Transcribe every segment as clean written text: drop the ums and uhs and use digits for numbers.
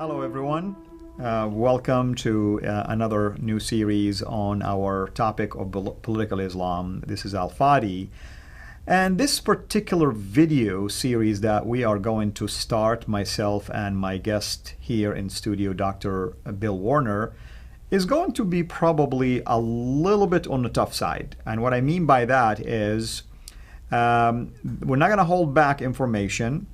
Hello, everyone. Welcome to another new series on our topic of political Islam. This is Fadi. And this particular video series that we are going to start, myself and my guest here in studio, Dr. Bill Warner, is going to be probably a little bit on the tough side. And what I mean by that is we're not going to hold back information.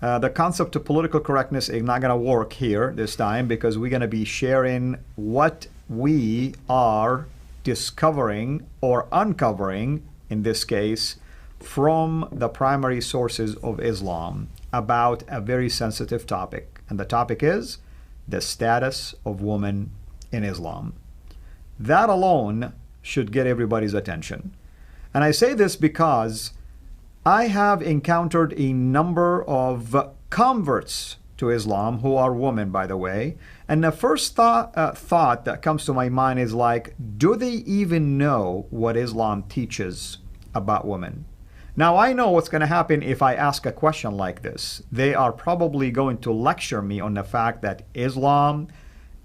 The concept of political correctness is not going to work here this time because we're going to be sharing what we are discovering or uncovering, in this case, from the primary sources of Islam about a very sensitive topic. And the topic is the status of women in Islam. That alone should get everybody's attention. And I say this because I have encountered a number of converts to Islam who are women, by the way. And the first thought that comes to my mind is like, do they even know what Islam teaches about women? Now, I know what's going to happen if I ask a question like this. They are probably going to lecture me on the fact that Islam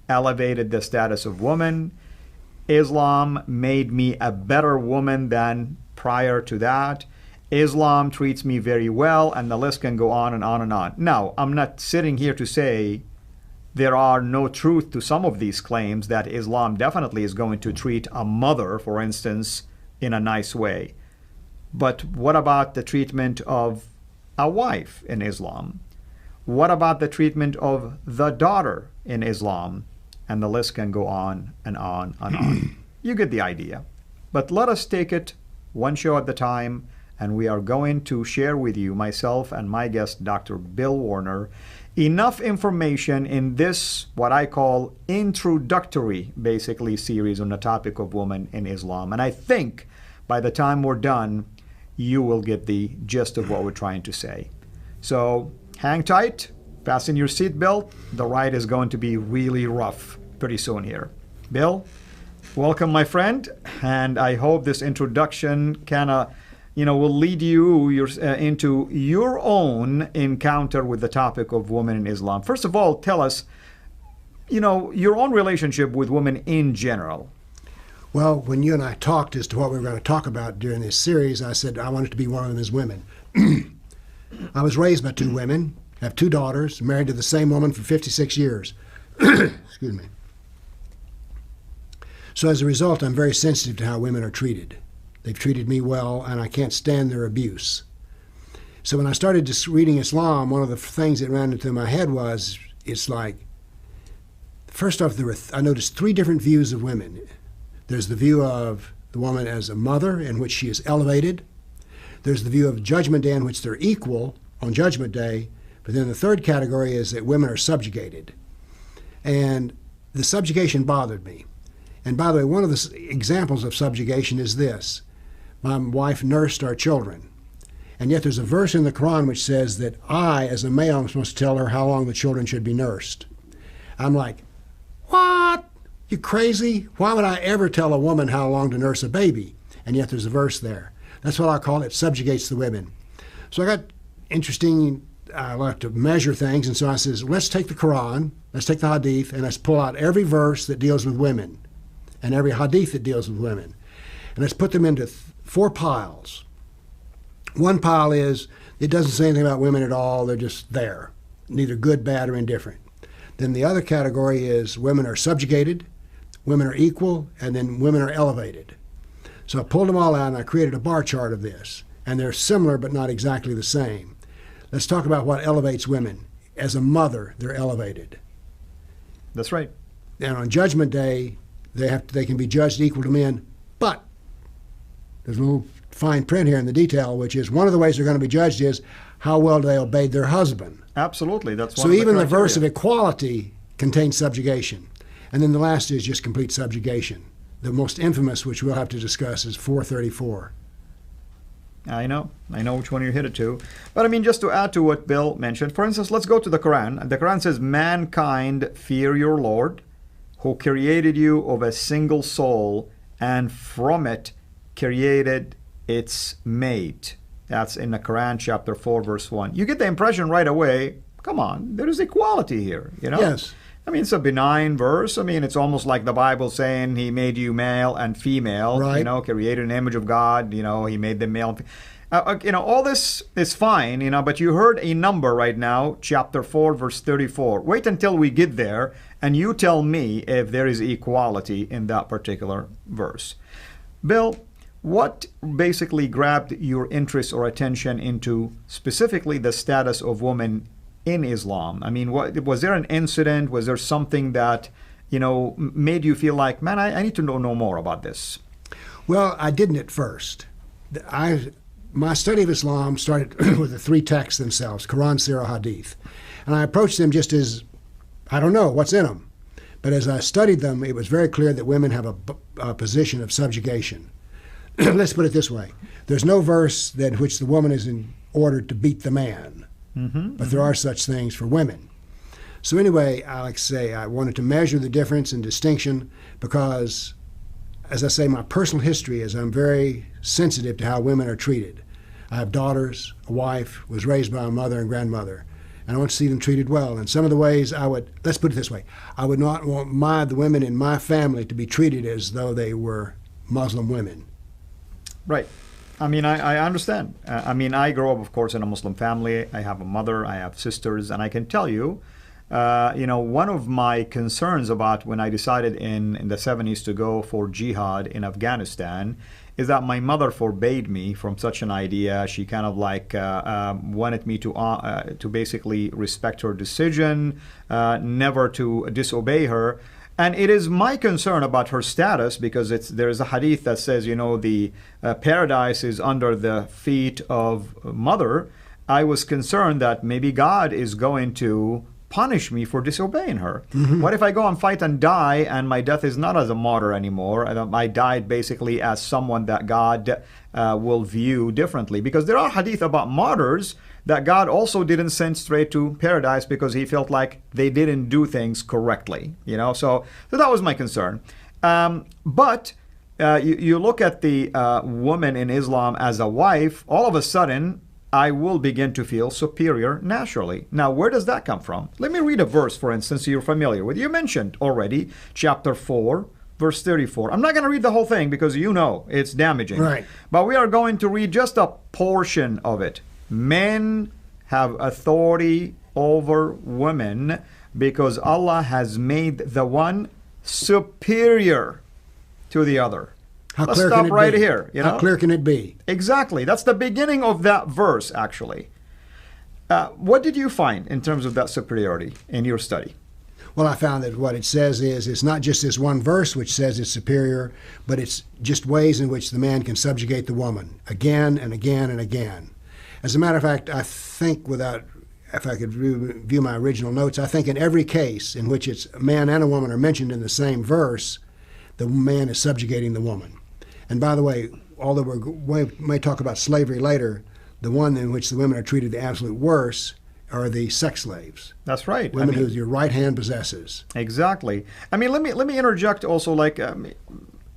elevated the status of women. Islam made me a better woman than prior to that. Islam treats me very well, and the list can go on and on and on. Now, I'm not sitting here to say there are no truth to some of these claims that Islam definitely is going to treat a mother, for instance, in a nice way. But what about the treatment of a wife in Islam? What about the treatment of the daughter in Islam? And the list can go on and on and on. You get the idea. But let us take it one show at a time. And we are going to share with you, myself and my guest, Dr. Bill Warner, enough information in this, what I call introductory, basically, series on the topic of women in Islam. And I think by the time we're done, you will get the gist of what we're trying to say. So hang tight, fasten your seatbelt. The ride is going to be really rough pretty soon here. Bill, welcome, my friend. And I hope this introduction will lead you into your own encounter with the topic of women in Islam. First of all, tell us, your own relationship with women in general. Well, when you and I talked as to what we were going to talk about during this series, I said I wanted to be one of them as women. I was raised by two women, have two daughters, married to the same woman for 56 years. Excuse me. So as a result, I'm very sensitive to how women are treated. They've treated me well, and I can't stand their abuse. So when I started just reading Islam, one of the things that ran into my head was, it's like, first off, I noticed three different views of women. There's the view of the woman as a mother, in which she is elevated. There's the view of Judgment Day, in which they're equal on Judgment Day. But then the third category is that women are subjugated. And the subjugation bothered me. And by the way, one of the examples of subjugation is this. My wife nursed our children. And yet there's a verse in the Quran which says that I, as a male, am supposed to tell her how long the children should be nursed. I'm like, what? You crazy? Why would I ever tell a woman how long to nurse a baby? And yet there's a verse there. That's what I call it, subjugates the women. So I got interesting, I like to measure things, and so I says, let's take the Quran, let's take the Hadith, and let's pull out every verse that deals with women and every Hadith that deals with women. And let's put them into four piles. One pile is, it doesn't say anything about women at all, they're just there, neither good, bad, or indifferent. Then the other category is women are subjugated, women are equal, and then women are elevated. So I pulled them all out and I created a bar chart of this. And they're similar but not exactly the same. Let's talk about what elevates women. As a mother, they're elevated. That's right. And on Judgment Day, they can be judged equal to men, but there's a little fine print here in the detail, which is one of the ways they're going to be judged is how well they obeyed their husband. Absolutely, that's one so of the even criteria. The verse of equality contains subjugation. And then the last is just complete subjugation. The most infamous, which we'll have to discuss, is 434. I know which one you're headed to. But I mean, just to add to what Bill mentioned, for instance, let's go to the Quran. The Quran says, mankind fear your Lord, who created you of a single soul, and from it created its mate. That's in the Quran, chapter 4, verse 1. You get the impression right away, come on, there is equality here, you know? Yes. I mean, it's a benign verse. I mean, it's almost like the Bible saying he made you male and female, Right. you know, created in the image of God, you know, he made them male. You know, all this is fine, you know, but you heard a number right now, chapter 4, verse 34. Wait until we get there, and you tell me if there is equality in that particular verse. Bill, what basically grabbed your interest or attention into specifically the status of women in Islam? I mean, was there an incident? Was there something that, you know, made you feel like, man, I need to know more about this? Well, I didn't at first. My study of Islam started with the three texts themselves, Quran, Sirah, Hadith. And I approached them just as, I don't know what's in them. But as I studied them, it was very clear that women have a position of subjugation. Let's put it this way. There's no verse in which the woman is ordered to beat the man. But there are such things for women. So anyway, I like to say I wanted to measure the difference and distinction because, as I say, my personal history is I'm very sensitive to how women are treated. I have daughters, a wife, was raised by a mother and grandmother, and I want to see them treated well. And some of the ways let's put it this way, I would not want the women in my family to be treated as though they were Muslim women. Right. I mean, I understand. I mean, I grew up, of course, in a Muslim family. I have a mother, I have sisters, and I can tell you, you know, one of my concerns about when I decided in the 70s to go for jihad in Afghanistan is that my mother forbade me from such an idea. She kind of like wanted me to basically respect her decision, never to disobey her. And it is my concern about her status because there is a hadith that says, you know, the paradise is under the feet of mother. I was concerned that maybe God is going to punish me for disobeying her. What if I go and fight and die and my death is not as a martyr anymore? And I died basically as someone that God will view differently. Because there are hadith about martyrs that God also didn't send straight to paradise because he felt like they didn't do things correctly, you know. So that was my concern. But you look at the woman in Islam as a wife, all of a sudden I will begin to feel superior naturally. Now, where does that come from? Let me read a verse, for instance, you're familiar with. You mentioned already chapter 4, verse 34. I'm not going to read the whole thing because you know it's damaging. Right. But we are going to read just a portion of it. Men have authority over women because Allah has made the one superior to the other. Let's stop right here. You know? How clear can it be? Exactly. That's the beginning of that verse, actually. What did you find in terms of that superiority in your study? Well, I found that what it says is it's not just this one verse which says it's superior, but it's just ways in which the man can subjugate the woman again and again and again. As a matter of fact, I think if I could review my original notes, I think in every case in which it's a man and a woman are mentioned in the same verse, the man is subjugating the woman. And by the way, although we may talk about slavery later, the one in which the women are treated the absolute worst are the sex slaves. That's right. Women who your right hand possesses. Exactly. I mean, let me interject also, like in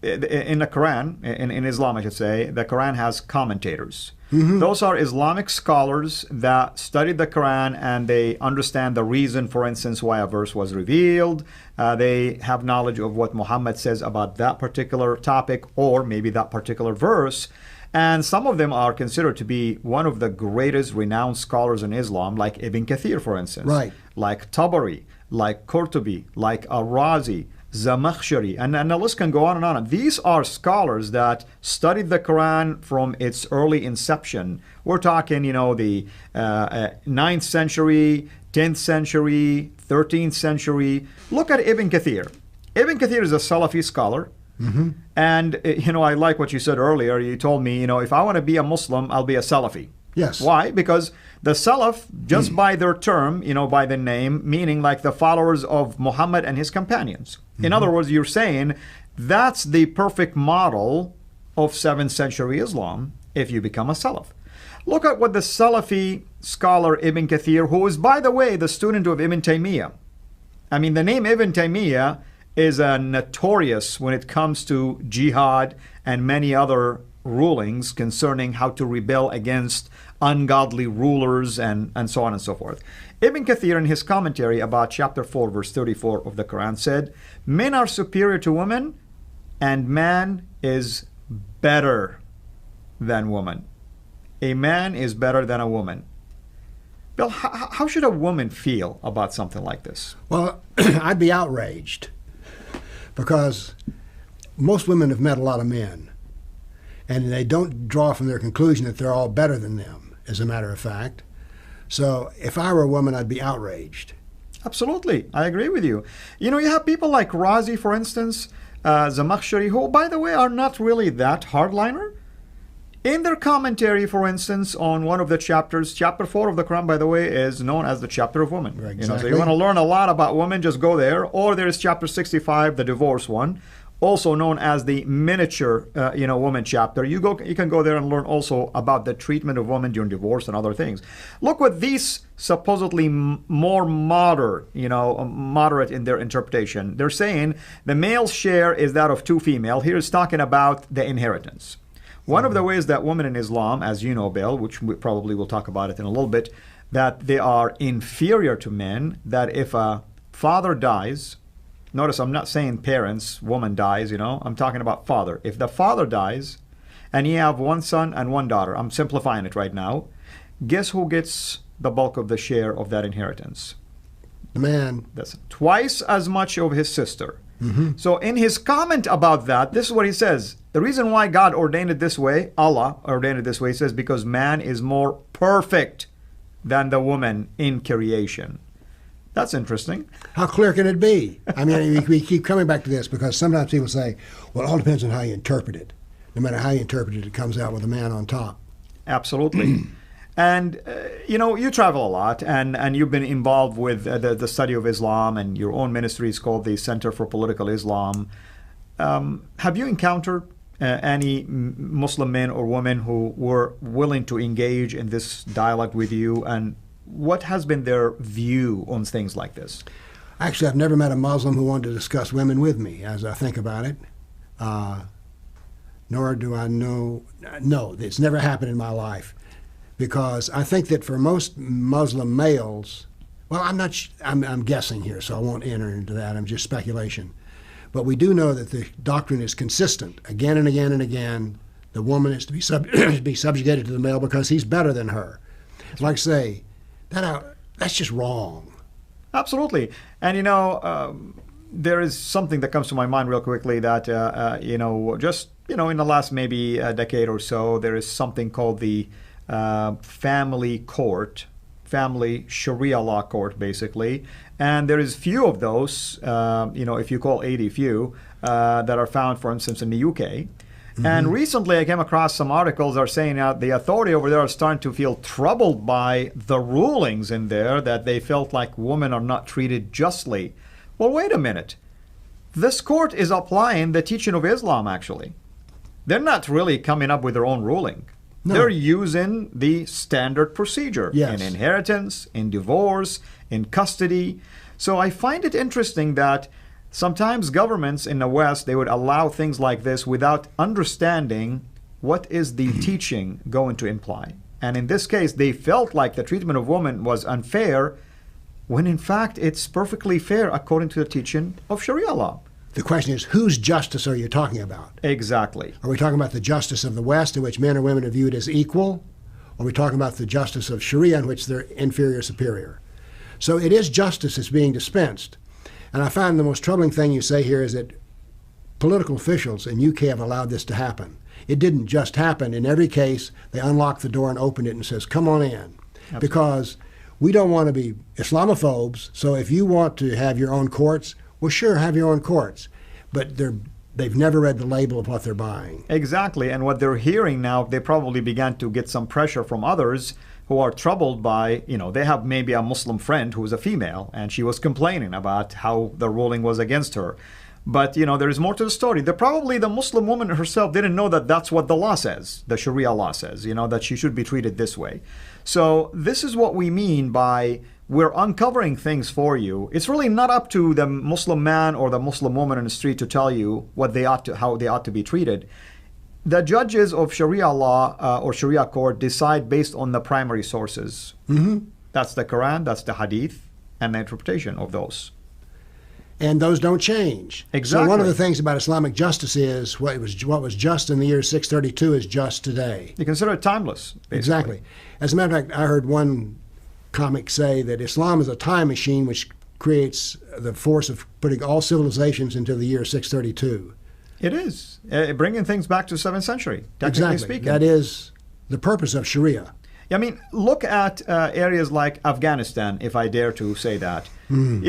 the Quran, in Islam, I should say, the Quran has commentators. Those are Islamic scholars that studied the Quran and they understand the reason, for instance, why a verse was revealed. They have knowledge of what Muhammad says about that particular topic or maybe that particular verse. And some of them are considered to be one of the greatest renowned scholars in Islam, like Ibn Kathir, for instance. Right. Like Tabari, like Qurtubi, like Al-Razi, Zamakhshari, and the list can go on and on. These are scholars that studied the Quran from its early inception. We're talking, you know, the 9th century, 10th century, 13th century. Look at Ibn Kathir. Ibn Kathir is a Salafi scholar. And, you know, I like what you said earlier. You told me, you know, if I want to be a Muslim, I'll be a Salafi. Yes. Why? Because the Salaf, just by their term, you know, by the name, meaning like the followers of Muhammad and his companions. In other words, you're saying that's the perfect model of 7th century Islam if you become a Salaf. Look at what the Salafi scholar Ibn Kathir, who is, by the way, the student of Ibn Taymiyyah. I mean, the name Ibn Taymiyyah is notorious when it comes to jihad and many other rulings concerning how to rebel against ungodly rulers and so on and so forth. Ibn Kathir, in his commentary about chapter 4, verse 34 of the Quran, said, men are superior to women, and man is better than woman. A man is better than a woman. Bill, how should a woman feel about something like this? Well, I'd be outraged, because most women have met a lot of men, and they don't draw from their conclusion that they're all better than them, as a matter of fact. So if I were a woman, I'd be outraged. Absolutely. I agree with you. You know, you have people like Razi, for instance, Zamakhshari, who, by the way, are not really that hardliner. In their commentary, for instance, on one of the chapters, chapter 4 of the Quran, by the way, is known as the chapter of women. Exactly. You know, so you want to learn a lot about women, just go there. Or there is chapter 65, the divorce one, also known as the miniature, woman chapter. You can go there and learn also about the treatment of women during divorce and other things. Look what these supposedly more moderate in their interpretation. They're saying the male's share is that of two female. Here it's talking about the inheritance. One of the ways that women in Islam, as you know, Bill, which we probably will talk about it in a little bit, that they are inferior to men, that if a father dies, notice I'm not saying parents, woman dies, I'm talking about father. If the father dies and you have one son and one daughter, I'm simplifying it right now, guess who gets the bulk of the share of that inheritance? The man. That's twice as much of his sister. Mm-hmm. So in his comment about that, this is what he says. The reason why God ordained it this way, Allah ordained it this way, he says, because man is more perfect than the woman in creation. That's interesting. How clear can it be? I mean, we keep coming back to this because sometimes people say, well, it all depends on how you interpret it. No matter how you interpret it, it comes out with a man on top. Absolutely. And, you travel a lot, and you've been involved with the study of Islam, and your own ministry is called the Center for Political Islam. Have you encountered any Muslim men or women who were willing to engage in this dialogue with you, and what has been their view on things like this? Actually, I've never met a Muslim who wanted to discuss women with me, as I think about it. Nor do I know, no, it's never happened in my life. Because I think that for most Muslim males, well, I'm guessing here, so I won't enter into that. I'm just speculation. But we do know that the doctrine is consistent. Again and again and again, the woman is to be, be subjugated to the male because he's better than her. Like I say, that's just wrong. Absolutely. And, there is something that comes to my mind real quickly that, just, in the last maybe a decade or so, there is something called the family court, family Sharia law court, basically. And there is few of those, if you call 80 few, that are found, for instance, in the UK. Mm-hmm. And recently I came across some articles that are saying that the authority over there are starting to feel troubled by the rulings in there, that they felt like women are not treated justly. Well, wait a minute. This court is applying the teaching of Islam, actually. They're not really coming up with their own ruling. No. They're using the standard procedure in inheritance, in divorce, in custody. So I find it interesting that sometimes governments in the West, they would allow things like this without understanding what is the teaching going to imply. And in this case, they felt like the treatment of women was unfair, when in fact it's perfectly fair according to the teaching of Sharia law. The question is, whose justice are you talking about? Exactly. Are we talking about the justice of the West, in which men or women are viewed as equal? Or are we talking about the justice of Sharia, in which they're inferior, superior? So it is justice that's being dispensed. And I find the most troubling thing you say here is that political officials in UK have allowed this to happen. It didn't just happen. In every case, they unlocked the door and opened it and says, come on in. Absolutely. Because we don't want to be Islamophobes, so if you want to have your own courts, well, sure, have your own courts, but they've never read the label of what they're buying. Exactly, and what they're hearing now, they probably began to get some pressure from others who are troubled by, they have maybe a Muslim friend who is a female, and she was complaining about how the ruling was against her. But, there is more to the story. Probably the Muslim woman herself didn't know that that's what the law says, the Sharia law says, that she should be treated this way. So this is what we mean by we're uncovering things for you. It's really not up to the Muslim man or the Muslim woman in the street to tell you how they ought to be treated. The judges of Sharia law or Sharia court decide based on the primary sources. Mm-hmm. That's the Quran, that's the Hadith, and the interpretation of those. And those don't change. Exactly. So one of the things about Islamic justice is what was just in the year 632 is just today. You consider it timeless, basically. Exactly. As a matter of fact, I heard one comic say that Islam is a time machine which creates the force of putting all civilizations into the year 632. It is. Bringing things back to the 7th century, technically Exactly. speaking. That is the purpose of Sharia. I mean, look at areas like Afghanistan, if I dare to say that. Mm.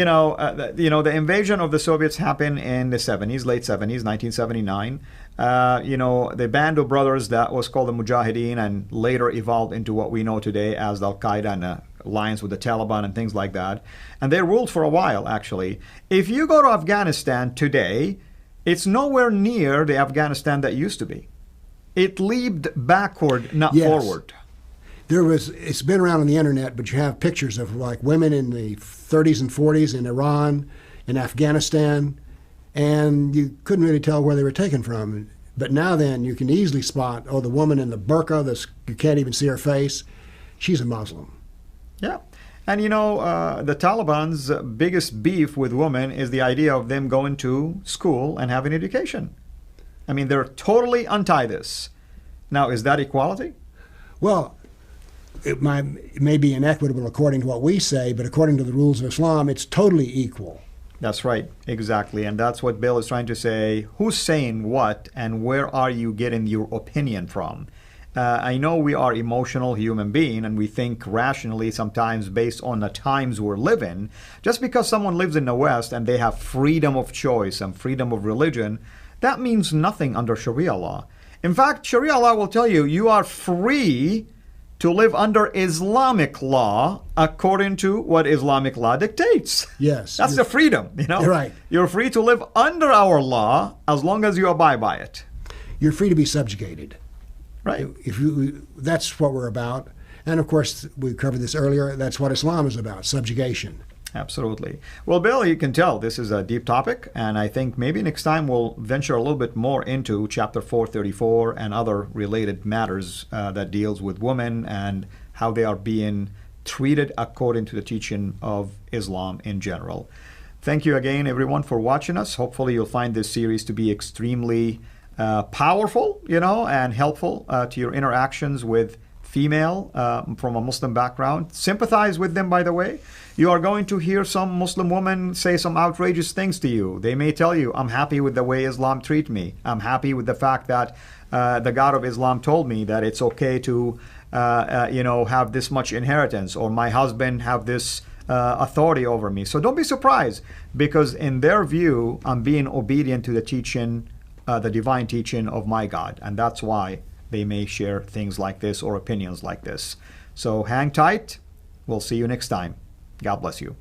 The invasion of the Soviets happened in the 70s, late 70s, 1979. The band of brothers that was called the Mujahideen and later evolved into what we know today as Al-Qaeda and alliance with the Taliban and things like that. And they ruled for a while, actually. If you go to Afghanistan today, it's nowhere near the Afghanistan that used to be. It leaped backward, not forward. It's been around on the internet, but you have pictures of like women in the 30s and 40s in Iran, in Afghanistan, and you couldn't really tell where they were taken from. But now then, you can easily spot, the woman in the burqa, you can't even see her face, she's a Muslim. Yeah. And the Taliban's biggest beef with women is the idea of them going to school and having education. I mean, they're totally anti this. Now, is that equality? Well, it may be inequitable according to what we say, but according to the rules of Islam, it's totally equal. That's right, exactly. And that's what Bill is trying to say. Who's saying what, and where are you getting your opinion from? I know we are emotional human beings, and we think rationally sometimes based on the times we're living. Just because someone lives in the West and they have freedom of choice and freedom of religion, that means nothing under Sharia law. In fact, Sharia law will tell you you are free to live under Islamic law according to what Islamic law dictates. Yes. That's the freedom, You're right. You're free to live under our law as long as you abide by it. You're free to be subjugated. Right. That's what we're about. And of course, we covered this earlier, that's what Islam is about, subjugation. Absolutely. Well, Bill, you can tell this is a deep topic, and I think maybe next time we'll venture a little bit more into chapter 434 and other related matters that deals with women and how they are being treated according to the teaching of Islam in general. Thank you again, everyone, for watching us. Hopefully you'll find this series to be extremely powerful, and helpful to your interactions with female from a Muslim background. Sympathize with them, by the way. You are going to hear some Muslim women say some outrageous things to you. They may tell you, I'm happy with the way Islam treats me. I'm happy with the fact that the God of Islam told me that it's okay to have this much inheritance, or my husband have this authority over me. So don't be surprised, because in their view, I'm being obedient to the teaching, the divine teaching of my God. And that's why they may share things like this or opinions like this. So hang tight. We'll see you next time. God bless you.